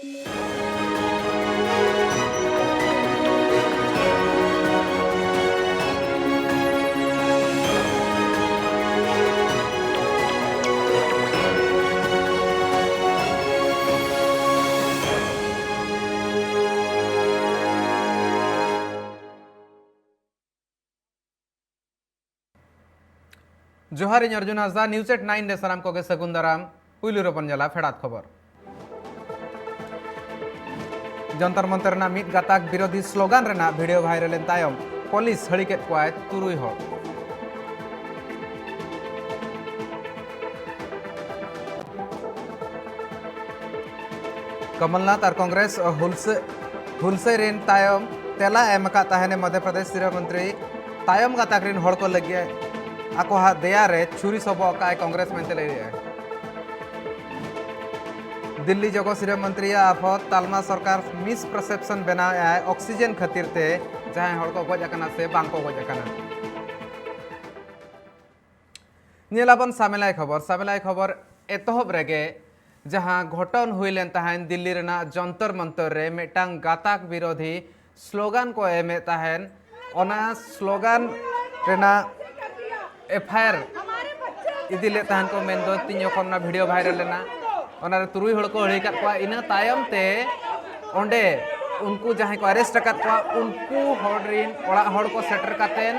जोहार इन Arjun Hansda news at 9 रे सानाम कोगे सगुन दाराम पुइलु रे पंजला फेडात खबर जंतर मंतर ना मित गाताक विरोधी स्लोगान रेना वीडियो वायरल एन तायम पुलिस हड़िकेट कोआय तुरुई हर कमलनाथ और कांग्रेस हुलसे रेन तायम तेला एमका ताहेने मध्य प्रदेश गृह मंत्री तायम गाताक रेन हड़ को लगे आको हा दया रे छुरी सबो का कांग्रेस मेंते ले दिल्ली जगो गृह मंत्री आफत तालमा सरकार मिस परसेप्शन बनाए आए ऑक्सीजन खातिर ते जहां हड़ को गज अकना से बांग को गज अकना नीलाबन सामेलाय खबर एतहब रेगे जहां घटन हुईलेन तहन दिल्ली रेना जंतर मंतर रे मेटांग गाताक विरोधी स्लोगान को एमे तहन ओना स्लोगान रेना एफआईआर इदिले तहन को मेन दो तीन खन्ना वीडियो वायरल लेना ओनारे तुरुई हड़ को हड़ी काट को इना तायम ते ओंडे उनको जहां को अरेस्ट काट को उनको हड़रिन ओड़ा हड़ को सेटर कातेन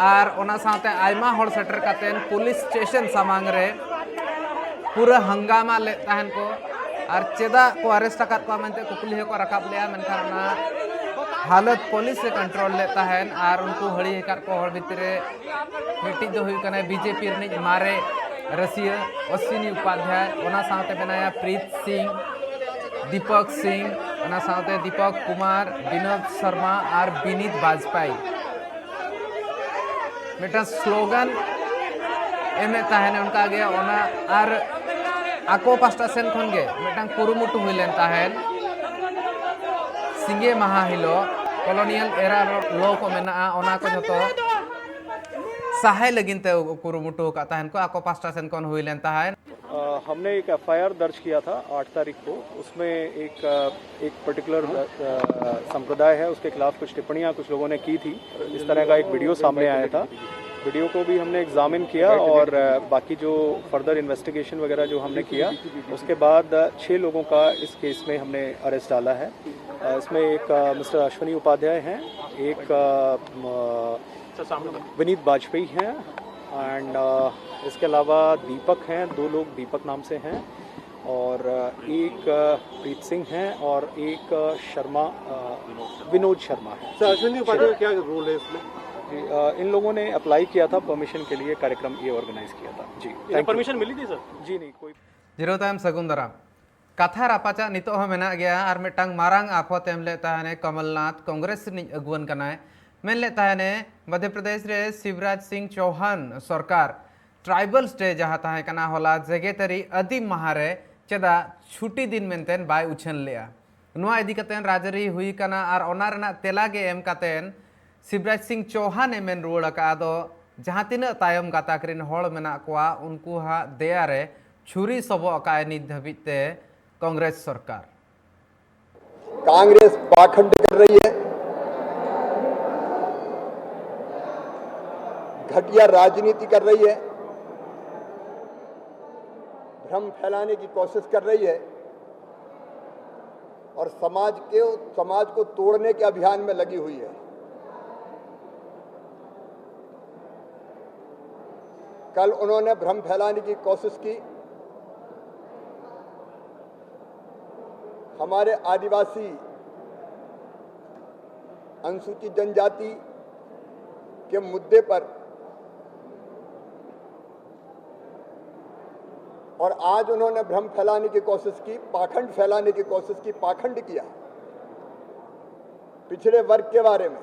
और ओना साथे आयमा हड़ सेटर कातेन पुलिस स्टेशन सामांग रे पूरा हंगामा ले तहन को और चेदा को अरेस्ट काट को मेनते कुकुली को रकाब लिया मेनखान ना हालत पुलिस से कंट्रोल लेता है और उनको हड़ी काट को हड़ भितरे मिट्टी जो हुई कने बीजेपी रिनिज मारे रसिया अश्विनी उपाध्याय ओना साथे बनाया प्रीत सिंह दीपक सिंह ओना साथे दीपक कुमार विनोद शर्मा और विनीत वाजपेयी मेटा स्लोगन एमे ताहेने उनका गया ओना और आको पास्टा सेन खन गे मेटांग कुरुमुटु हुइलेन ताहेन सिंगे महा हिलो कॉलोनियल एरा लो को मेना ओना को जतो सहाय लगिन ते कुरुमुटु का ताहेन को आको पास्टा सेन कोन हुइलेन ताहेन हमने एक एफआईआर दर्ज किया था 8 तारीख को। उसमें एक पर्टिकुलर संप्रदाय है उसके खिलाफ कुछ टिप्पणियां कुछ लोगों ने की थी। इस तरह का एक वीडियो सामने आया था। वीडियो को भी हमने एग्जामिन किया और बाकी जो फर्दर इन्वेस्टिगेशन वगैरह जो हमने किया उसके बाद 6 लोगों का इस केस में हमने अरेस्ट डाला है। इसमें एक मिस्टर अश्विनी उपाध्याय हैं, एक विनीत वाजपेयी हैं एंड इसके अलावा दीपक हैं, 2 लोग दीपक नाम से हैं और एक प्रीत सिंह हैं और एक विनोद शर्मा है। अश्विनी उपाध्याय क्या रोल है इसमें? इन लोगों ने अप्लाई किया था परमिशन के लिए, कार्यक्रम ये ऑर्गेनाइज किया था। जी परमिशन मिली थी सर? जी नहीं कोई जीरो टाइम सगुंदरा कथा रापाचा नितो हो मेना गया और मिटांग मारांग आफत एम लेता है कमलनाथ कांग्रेस नि अगुवन कनाय मेन लेता है मध्य प्रदेश रे शिवराज सिंह चौहान सरकार ट्राइबल स्टे जहाँ तहे कना होला जेगेतरी आदिम महारे चेदा छुट्टी दिन मेनतेन बाय उछन लिया नुआ इदी कतेन राजरी हुई कना और ओना रेना तेला गे एम कतेन शिवराज सिंह चौहान ए मेन रुआड़ का दो जहाँ तीना तायम गाताकरिन हड़ मेना कोआ उनको हा दया रे छुरी सबो का नित धबिते कांग्रेस सरकार कांग्रेस पाखंड कर रही है, घटिया राजनीति कर रही है, भ्रम फैलाने की कोशिश कर रही है और समाज को तोड़ने के अभियान में लगी हुई है। कल उन्होंने भ्रम फैलाने की कोशिश की। हमारे आदिवासी अनुसूचित जनजाति के मुद्दे पर और आज उन्होंने भ्रम फैलाने की कोशिश की, पाखंड फैलाने की कोशिश की, पाखंड किया पिछड़े वर्ग के बारे में।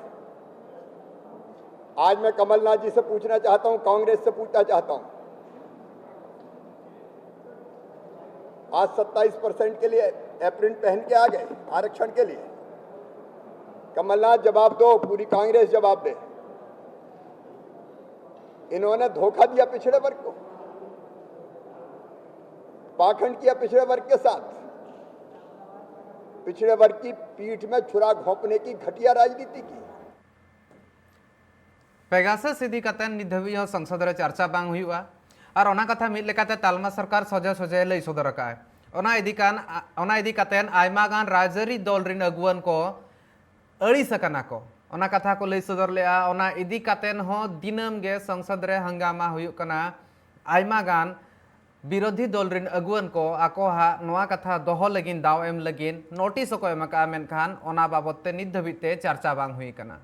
आज मैं कमलनाथ जी से पूछना चाहता हूं, कांग्रेस से पूछना चाहता हूं, आज 27% के लिए एप्रिन पहन के आ गए आरक्षण के लिए। कमलनाथ जवाब दो, पूरी कांग्रेस जवाब दे। इन्होंने धोखा दिया पिछड़े वर्ग को, पाखंड किया पिछड़े वर्ग के साथ। पिछड़े वर्ग की पीठ में छुरा घोंपने की घटिया राजनीति की। पेगासस इदी कतेन नित धाबी हो संसद रे चर्चा बांग हुआ और ओना कथा मिद लेकाते तालमा सरकार सोजे सोजे लई सदर काय ओना इदी कतेन आयमा गान राजरी दल रिन अगुवन को अड़ी सकना को ओना कथा को लई सदर लेआ ओना इदी कतेन हो दिनम गे संसद रे हंगामा हुयुक कना आयमा गान विरोधी दल रिन अगुवन को आको हा नोआ कथा दोहो लगिन दाव एम लगिन नोटिस को एमका मेनखान ओना बाबतते नित धाबीते चर्चा बांग हुई कना।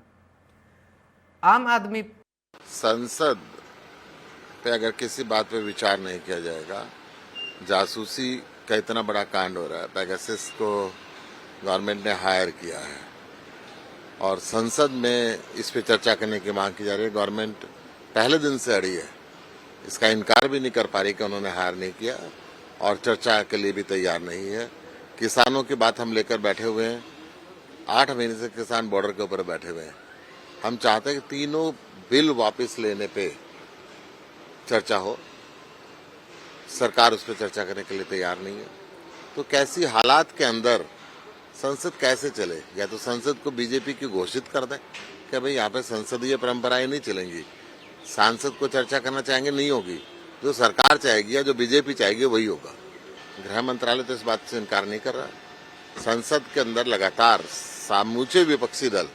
आम आदमी संसद पे अगर किसी बात पे विचार नहीं किया जाएगा, जासूसी का इतना बड़ा कांड हो रहा है, पेगासस को गवर्नमेंट ने हायर किया है और संसद में इस पे चर्चा करने की मांग की जा रही है। गवर्नमेंट पहले दिन से अड़ी है, इसका इनकार भी नहीं कर पा रही कि उन्होंने हायर नहीं किया और चर्चा के लिए भी तैयार नहीं है। किसानों की बात हम लेकर बैठे हुए हैं, 8 महीने से किसान बॉर्डर के ऊपर बैठे हुए हैं। हम चाहते हैं कि तीनों बिल वापस लेने पे चर्चा हो, सरकार उस पर चर्चा करने के लिए तैयार नहीं है। तो कैसी हालात के अंदर संसद कैसे चले? या तो संसद को बीजेपी की घोषित कर दें कि भाई यहाँ पे संसदीय परंपराएं नहीं चलेंगी, सांसद को चर्चा करना चाहेंगे नहीं होगी, जो सरकार चाहेगी या जो बीजेपी चाहेगी वही होगा। गृह मंत्रालय तो इस बात से इनकार नहीं कर रहा। संसद के अंदर लगातार समूचे विपक्षी दल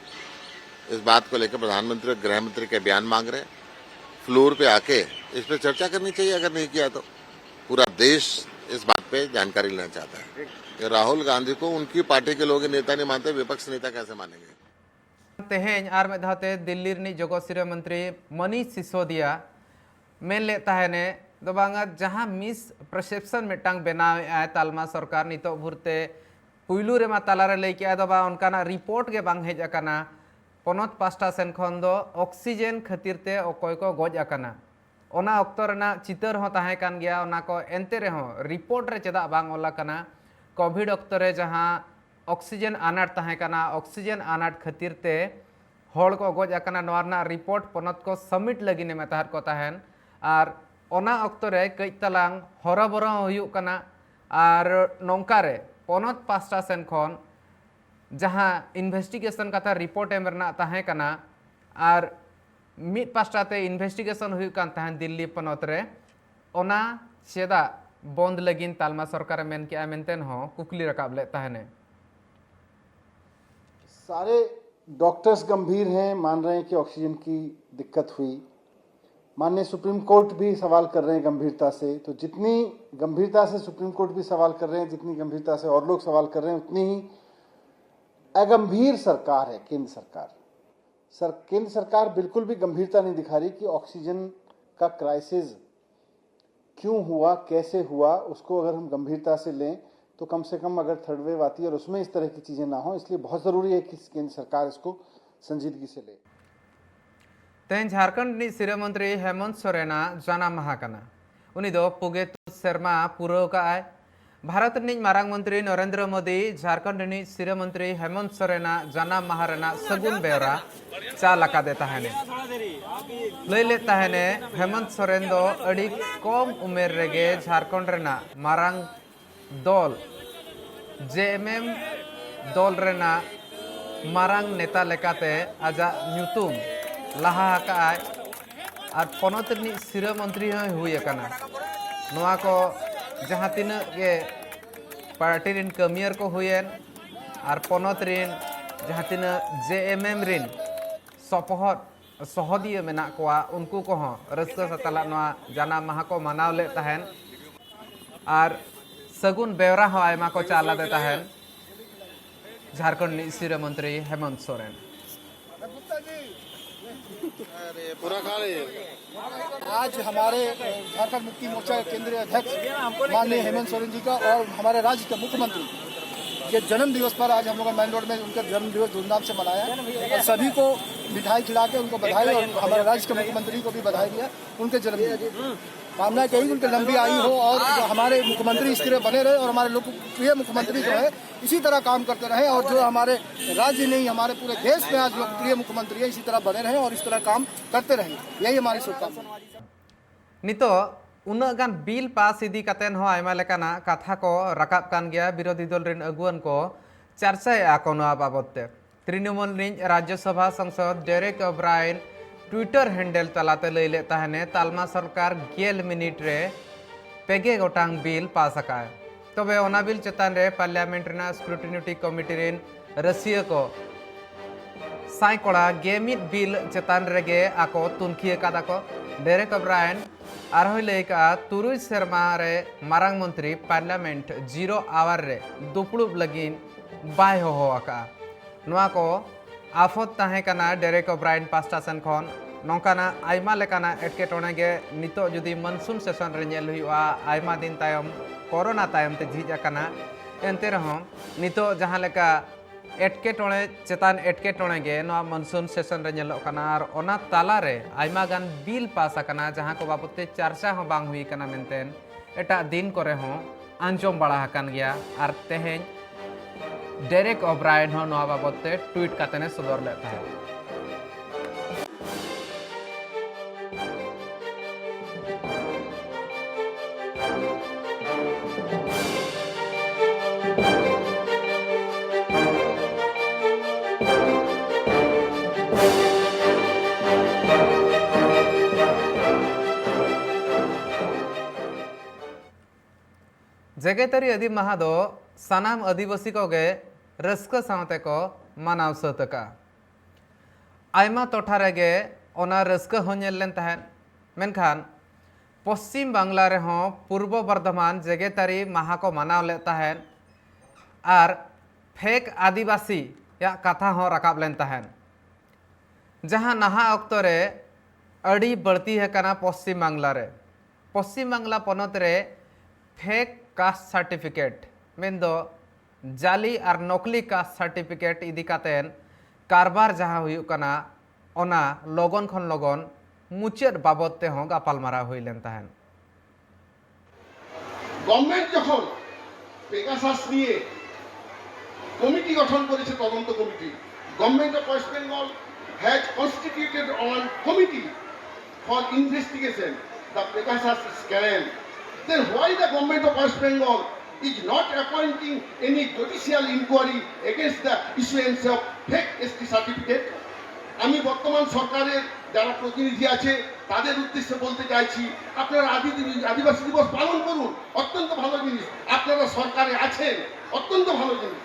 इस बात को लेकर प्रधानमंत्री और गृह मंत्री के बयान मांग रहे हैं। फ्लोर पे आके इस पे चर्चा करनी चाहिए, अगर नहीं किया तो पूरा देश इस बात पे जानकारी लेना चाहता है कि राहुल गांधी को उनकी पार्टी के लोग नेता नहीं मानते, विपक्ष नेता कैसे मानेंगे? तेहें आर में धाते दिल्ली रनी जगसिरा मंत्री मनीष सिसोदिया मेन लेता है ने दो बांगा जहां मिस परसेप्शन मिटांग बनाव आय तालमा सरकार नितो भुरते पुइलू रे मा तालारे लेके आ दो बा उनका रिपोर्ट के बांग हेज अकाना पनत पास्टा सेन खन दो ऑक्सीजन खातिर ते अकय को गज अकाना ओना अक्तो रना चितर हो ताहे कान गया ओना को एंते रे हो रिपोर्ट रे चेदा बांग ओला कना कोविड अक्तो रे जहां ऑक्सीजन आनाट ताहे काना ऑक्सीजन आनाट खातिर ते हड़ को गज अकाना नोआ रना रिपोर्ट पनत को सबमिट लगिने में ताहर को ताहेन आर ओना अक्तो रे कई तलांग हरबरा हुयुक कना आर नोंका रे पनत पास्टा सेन खन जहां इन्वेस्टिगेशन कथा रिपोर्ट एम रना ताहे कना आर मिड पास्टाते इन्वेस्टिगेशन हुयुक कान ताहेन दिल्ली पनत रे ओना चेदा बंद लगिन तालमा सरकार मेन के मेनतेन हो कुकली रकाब ले ताहेने। सारे डॉक्टर्स गंभीर हैं, मान रहे हैं कि ऑक्सीजन की दिक्कत हुई। माननीय सुप्रीम कोर्ट भी सवाल कर रहे हैं गंभीरता से। तो जितनी गंभीरता से सुप्रीम कोर्ट भी सवाल कर रहे हैं, जितनी गंभीरता से और लोग सवाल कर रहे हैं, उतनी ही अगंभीर सरकार है केंद्र सरकार। केंद्र सरकार बिल्कुल भी गंभीरता नहीं दिखा रही कि ऑक्सीजन का क्राइसिस क्यों हुआ, कैसे हुआ। उसको अगर हम गंभीरता से लें तो कम से कम अगर थर्ड वेव आती है और उसमें इस तरह की चीजें ना हो, इसलिए बहुत जरूरी है कि केंद्र सरकार इसको संजीदगी से ले। तेन झारखंड नि सिरा मंत्री हेमंत सोरेना जाना माहा कना उनी दो पुगे शर्मा पुरो का आय भारत नि मारांग मंत्री नरेंद्र मोदी झारखंड नि सिरा मंत्री हेमंत सोरेना जाना माहा रेना सगुन बेरा चा लका देता है ने लई लेता है ने हेमंत सोरेन दो अड़ी कम उमेर रेगे झारखंड रेना मारांग दल जेएमएम दल रेना मारांग नेता लेकाते आजा न्यूतुम लाहा आकाय और पनत सिरा मंत्री हुई नोआ को जहाँ तीना के पार्टी रिन कमियर को हुएन और पनत रिन जहाँ तीना जेएमएम रिन सपहद सहदिया मेना कोआ उनको को रस्का सतला नोआ जाना माहा को मनाव ले तहन और सगुन बेवरा हो आयमा को चाला दे तहन झारखंड सिरा मंत्री हेमंत सोरेन। आज हमारे झारखंड मुक्ति मोर्चा के केंद्रीय अध्यक्ष माननीय हेमंत सोरेन जी का और हमारे राज्य के मुख्यमंत्री के जन्म दिवस पर आज हम लोग मेन रोड में उनका जन्म दिवस धूमधाम से मनाया और सभी को मिठाई खिला के उनको बधाई और हमारे राज्य के मुख्यमंत्री को भी बधाई दिया उनके जन्मदिन। कामना कही उनकी लंबी आयु हो और हमारे मुख्यमंत्री इस तरह बने रहे और हमारे लोकप्रिय मुख्यमंत्री जो है इसी तरह काम करते रहे और जो हमारे राज्य नहीं हमारे पूरे देश में आज लोकप्रिय मुख्यमंत्री है इसी तरह बने रहे और इस तरह काम करते रहे, यही हमारी शुभकामना। नितो उन्गान बिल पास इदी कतेन हो आयमा लेकाना कथा को रकाब कान गया विरोधी दल रिन अगुवन को चर्चा को नोआ बाबते तृणमूल राज्यसभा सांसद डेरेक ओब्रायन ट्विटर हैंडल तलाते लैले तहने तालमा सरकार 11 मिनिट रे पेगे गोटांग बिल पास आकाय तबे ओना बिल चेतान रे पार्लियामेंट रेना स्क्रूटिनिटी कमिटी रेन रसिया को साइकोड़ा गेमिट बिल चेतान रेगे आको तुनखी कादा को डेरेक ओब्रायन आरहोय लेका तुरुई शर्मा रे मारांग मंत्री पार्लियामेंट 0 आवर रे दुपड़ुब लगिन बाय हो आका नोआ को आफत ताहे कना डेरेक ओब्रायन पास्टा सेन खन नौकाना आयमा लेकाना एटकेटोने गे नितो जुदी मनसून सेशन रे नेल हुआ आयमा दिन तायम कोरोना तायम ते झिज आकाना एनते रहो नितो जहां लेका एटकेटोने चेतान एटकेटोने गे नोआ मनसून सेशन रे नेलो कना आर ओना ताला रे आयमा गान बिल पास आकाना जहां को बाबते चर्चा हो बांग हुई कना मेनतेन एटा दिन करे हो आंजम बड़ा हकान गया आर तेहें डेरेक ओब्रायन हो नोआ बाबते ट्वीट कातेने सदर लेता है। जेगेतरी आदि महादो सानाम आदिवासी को गे रस्क सावते को मानाव सतका आयमा टोठा रेगे ओना रस्क हो नेलेन तहन मेनखान पश्चिम बांग्ला रे हो पूर्व बर्धमान जेगेतरी माहा को मानाव ले तहन आर फेक आदिवासी या कथा हो रकाब लेन तहन जहां नहा अक्तो रे अड़ी बढ़ती है कना पश्चिम बांग्ला पनत रे फेक कास्ट सर्टिफिकेट मेनदो जाली और नकली कास्ट सर्टिफिकेट इदी कातेन कारबार जहां हुई कना ओना लगन खन लगन मुचेद बाबद ते हों गापालमारा हुई लेन तहन गवर्नमेंट যখন পেগাসাস নিয়ে কমিটি গঠন করেছে তদন্ত committee government of West Bengal has constituted on committee for investigation the Pegasus scam then why the government of West Bengal is not appointing any judicial inquiry against the issuance of fake ST certificate? আমি বর্তমান সরকারের যারা প্রতিনিধি আছে তাদের উদ্দেশ্যে বলতে চাইছি আপনারা আদিবাসী দিবস পালন করুন অত্যন্ত ভালো জিনিস আপনারা সরকারে আছেন অত্যন্ত ভালো জিনিস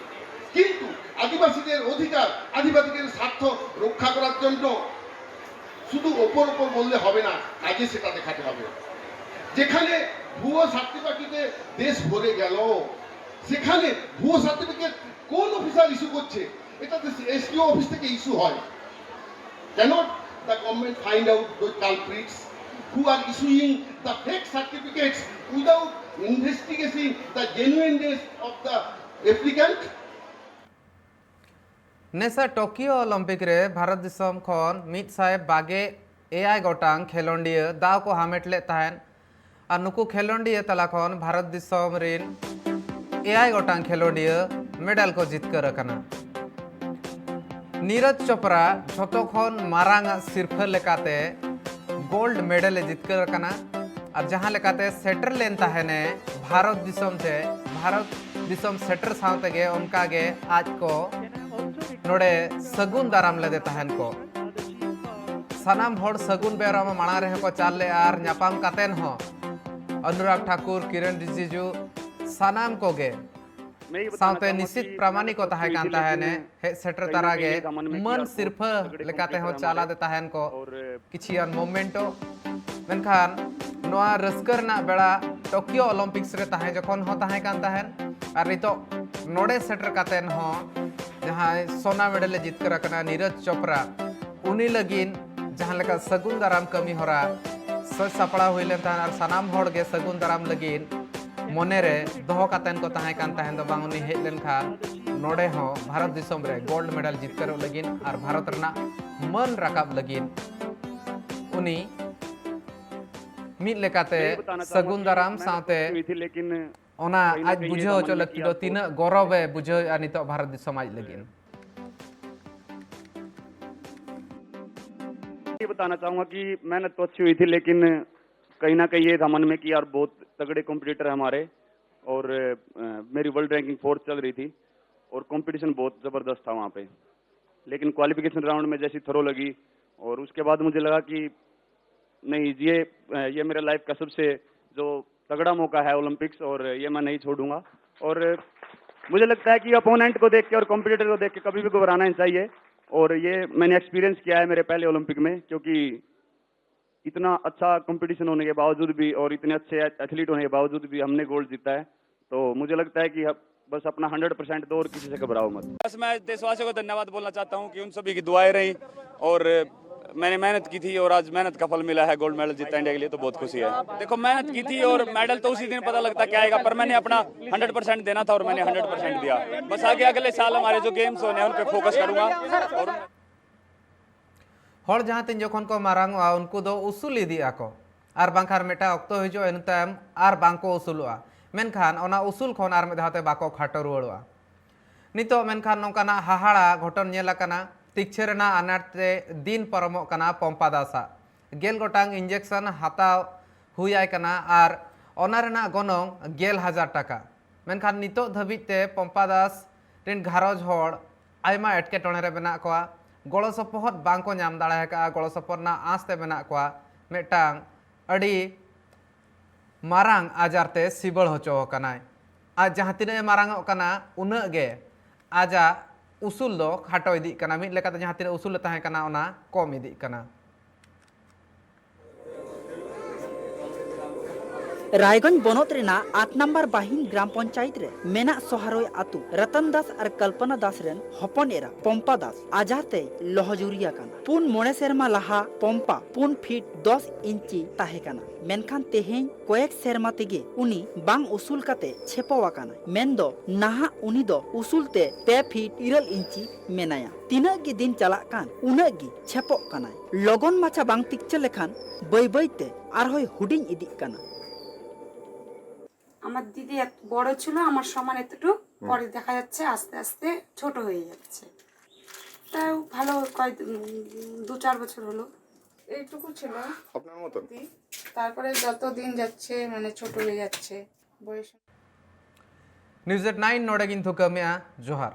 কিন্তু আদিবাসীদের অধিকার আদিবাসীদের স্বার্থ রক্ষা করার জন্য শুধু ওপর বললে হবে না কাজে সেটা দেখাতে হবে যেখানে ভুয়ো সার্টিফিকেটে দেশ ভরে গেল সেখানে ভুয়ো সার্টিফিকেট কোন অফিসার ইস্যু করছে এটা তো এসডিও অফিস থেকে ইস্যু হয় cannot the government find out the culprits who are issuing the fake certificates without investigating the genuineness of the applicant NASA Tokyo Olympic रे भारत दिसम खन मित साहेब बागे एआई गोटांग खेलोंडिया दाव को हामेट ले तहन और नुकु खेलोंडिया तला खन भारत दिसम रिन एआई गोटांग खेलोंडिया मेडल को जितकर रखना नीरज चोपड़ा झोतो खन मारांग सिरफर लेकाते गोल्ड मेडल जितकर रखना और जहां लेकाते सेटर लेन तहने भारत दिसम सेटर सावते गे उनका गे आज को नोड़े सगुन दाराम ले तहन को सनाम होड़ सगुन बेराम माना रहे को चाल ले आर न्यापाम कातेन हो अनुराग ठाकुर किरण रिजिजू सनाम को गे सावते निश्चित प्रामाणिक को तहे कांता है ने हे सेटर तारा गे मन सिर्फ लेकाते हो चाला दे तहन को किछियन मोमेंटो मेनखान नोआ रस्कर ना बेड़ा टोकियो ओलंपिक्स रे तहे जखन हो तहे कांता है और नितो नोड़े सेटर कातेन हो जहाँ सोना मेडल जितकर रखना नीरज चोपड़ा उनी लगिन जहाँ लेका सगुन दाराम कमी हो रहा सच सपड़ा हुई लेन और सनाम होड़ गे सगुन दाराम लगिन मोने रे दोहो कातेन को तहे कान तहेन दो बांग उनी हेज लेन खा नोड़े हो भारत दिसम रे गोल्ड मेडल जितकर लगिन और भारत रना मन रकाब लगिन उनी मिट लेकाते सगुन दाराम साथे लेकिन ओना आज बुझो चो लगती दो तीन गौरव है बुझो यानी तो भारत समाज लगिन ये बताना चाहूंगा कि मेहनत तो अच्छी हुई थी लेकिन कहीं ना कहीं ये था मन में कि यार बहुत तगड़े कॉम्पिटिटर है हमारे और मेरी वर्ल्ड रैंकिंग 4th चल रही थी और कंपटीशन बहुत ज़बरदस्त था वहाँ पे। लेकिन क्वालिफिकेशन राउंड में जैसी थ्रो लगी और उसके बाद मुझे लगा कि नहीं, ये मेरे लाइफ का सबसे जो तगड़ा मौका है ओलंपिक्स, और ये मैं नहीं छोड़ूंगा। और मुझे लगता है कि अपोनेंट को देख के और कॉम्पिटिटर को देख के कभी भी घबराना नहीं चाहिए, और ये मैंने एक्सपीरियंस किया है मेरे पहले ओलंपिक में, क्योंकि इतना अच्छा कंपटीशन होने के बावजूद भी और इतने अच्छे एथलीट होने के बावजूद भी हमने गोल्ड जीता है। तो मुझे लगता है कि बस अपना 100% दो और किसी से घबराओ मत। बस मैं देशवासियों को धन्यवाद बोलना चाहता हूं कि उन सभी की दुआएं रही और मैंने मेहनत की थी और आज मेहनत का फल मिला है, गोल्ड मेडल जीता इंडिया के लिए, तो बहुत खुशी है। देखो, मेहनत की थी और मेडल तो उसी दिन पता लगता क्या आएगा, पर मैंने अपना 100% देना था और मैंने 100% दिया। बस आगे अगले साल हमारे जो गेम्स होने हैं उन पे फोकस करूंगा। और हर जहाँ तीन जखन को मारांगोआ उनको दो उसूल इदिया को आर बांखार मेटा अक्तो हिजो इन तायम आर बांको उसूलुआ मेनखान ओना उसूल खन आर मेधाते बाको खाटो रुवाड़ुआ नितो मेनखान नोंकाना हाहाड़ा घटन नेलाकाना तिक्छे रेना आनाते दिन परमोग काना पंपा दासा गेल गोटांग इंजेक्शन हाताव हुयाय काना आर ओना रेना गनोंग 10,000 टाका मेनखान नितो धाबिते पंपा दास रेन घारज हर आयमा एटकेटोणे रे बेना कोआ गड़ो सपोहद बांको नाम दाड़ा गड़ो सपोहदना आँसते मेना कोआ मेटांग अड़ी मारांग आजारते सिबड़ होचो कनाय आज जहाँ तीन मारांग कना उन्नग गे आजा उसूल दो खाटो इदी कना मिद लेकाते जहाँ तीन उसूल ताहे कना ओना कम इदी कना। रायगंज बनत रेना 8 नंबर बाहिन ग्राम पंचायत रे मेना सोहारोय आतु रतन दास और कल्पना दास रेन हपन एरा पंपा दास आजाते लहजुरिया काना पुन मोणे सेरमा लाहा पंपा 4 फीट 10 इंची ताहे काना मेनखान तेहें कोयेक सेरमा तेगे उनी बांग उसूल काते छेपवा काना मेनदो नाहा उनी दो उसूलते 2 फीट 9 इंची मेनाया तीनक गी दिन चला कान उनक गी छेपो काना लगन माछा बांग तिक्चे लेखान बई बईते आरहोय हुडिंग इदी काना। আমার দিদি এত বড় ছিল আমার সমান এতটুকু, পরে দেখা যাচ্ছে আস্তে আস্তে ছোট হয়ে যাচ্ছে। তাও ভালো 2-4 বছর হলো এইটুকু ছিল আপনার মতন। তারপরে যত দিন যাচ্ছে মানে ছোট হয়ে যাচ্ছে বয়স। নিউজ এট 9 নড়ে কিন্তু কমিয়া জোহার।